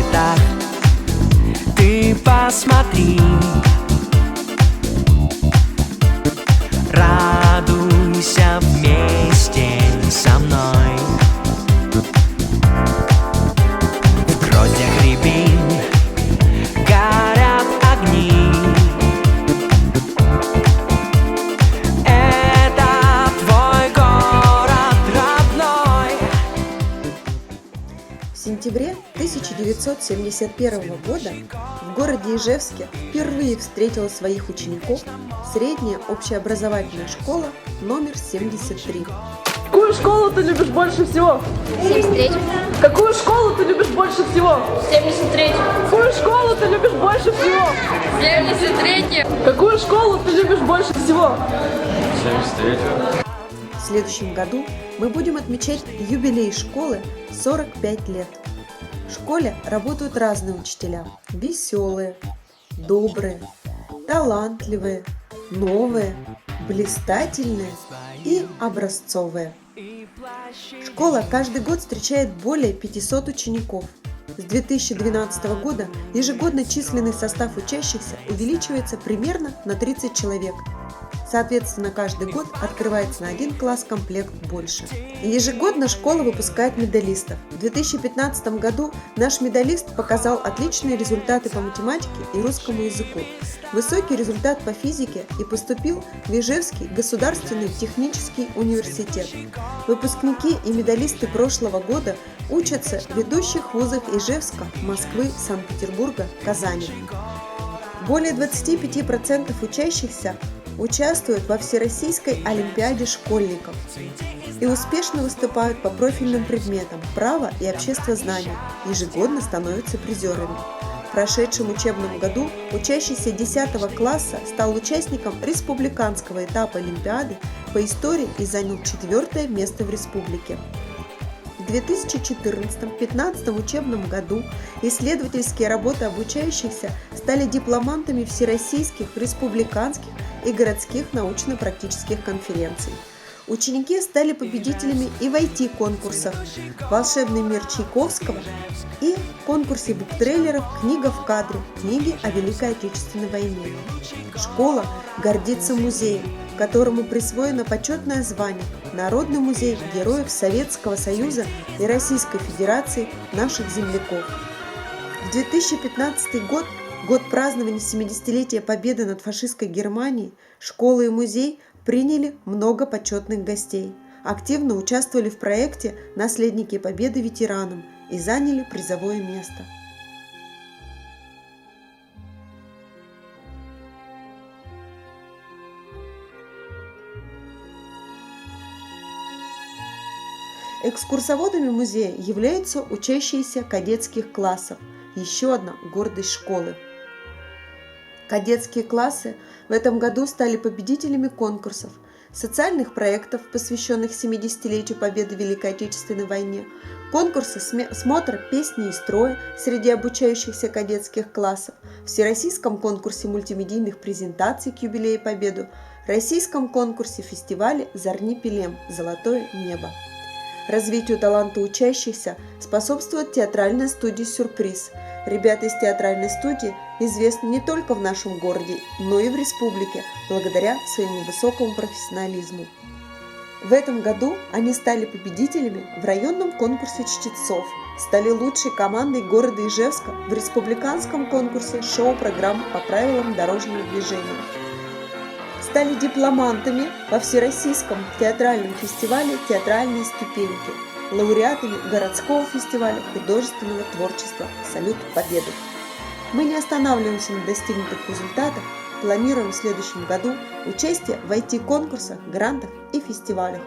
цветах. Ты посмотри, радуйся вместе со мной. В гроздях рябин горят огни. Это твой город родной. В сентябре 1971 года в городе Ижевске впервые встретила своих учеников средняя общеобразовательная школа номер 73. Какую школу ты любишь больше всего? 73. Какую школу ты любишь больше всего? 73. Какую школу ты любишь больше всего? 73. Какую школу ты любишь больше всего? 73. В следующем году мы будем отмечать юбилей школы 45 лет. В школе работают разные учителя. Веселые, добрые, талантливые, новые, блистательные и образцовые. Школа каждый год встречает более 500 учеников. С 2012 года ежегодно численный состав учащихся увеличивается примерно на 30 человек. Соответственно, каждый год открывается на один класс-комплект больше. Ежегодно школа выпускает медалистов. В 2015 году наш медалист показал отличные результаты по математике и русскому языку, высокий результат по физике и поступил в Ижевский государственный технический университет. Выпускники и медалисты прошлого года учатся в ведущих вузах Ижевска, Москвы, Санкт-Петербурга, Казани. Более 25% учащихся участвуют во Всероссийской олимпиаде школьников и успешно выступают по профильным предметам право и обществознание, ежегодно становятся призерами. В прошедшем учебном году учащийся 10 класса стал участником республиканского этапа олимпиады по истории и занял 4-е место в республике. В 2014-2015 учебном году исследовательские работы обучающихся стали дипломантами всероссийских, республиканских и городских научно-практических конференций. Ученики стали победителями и в IT-конкурсах «Волшебный мир Чайковского» и конкурсе буктрейлеров «Книга в кадре. Книги о Великой Отечественной войне». Школа гордится музеем, которому присвоено почетное звание Народный музей героев Советского Союза и Российской Федерации наших земляков. В 2015 год, год празднования 70-летия Победы над фашистской Германией, школа и музей приняли много почетных гостей, активно участвовали в проекте «Наследники Победы ветеранам» и заняли призовое место. Экскурсоводами музея являются учащиеся кадетских классов, еще одна гордость школы. Кадетские классы в этом году стали победителями конкурсов, социальных проектов, посвященных 70-летию Победы в Великой Отечественной войне, конкурса «Смотр песни и строя» среди обучающихся кадетских классов, всероссийском конкурсе мультимедийных презентаций к юбилею Победы, российском конкурсе фестиваля «Зорни Пелем. Золотое небо». Развитию таланта учащихся способствует театральная студия «Сюрприз». Ребята из театральной студии известны не только в нашем городе, но и в республике, благодаря своему высокому профессионализму. В этом году они стали победителями в районном конкурсе чтецов, стали лучшей командой города Ижевска в республиканском конкурсе шоу-программ по правилам дорожного движения. Стали дипломантами во Всероссийском театральном фестивале «Театральные ступеньки», лауреатами городского фестиваля художественного творчества «Салют Победы». Мы не останавливаемся на достигнутых результатах, планируем в следующем году участие в IT-конкурсах, грантах и фестивалях.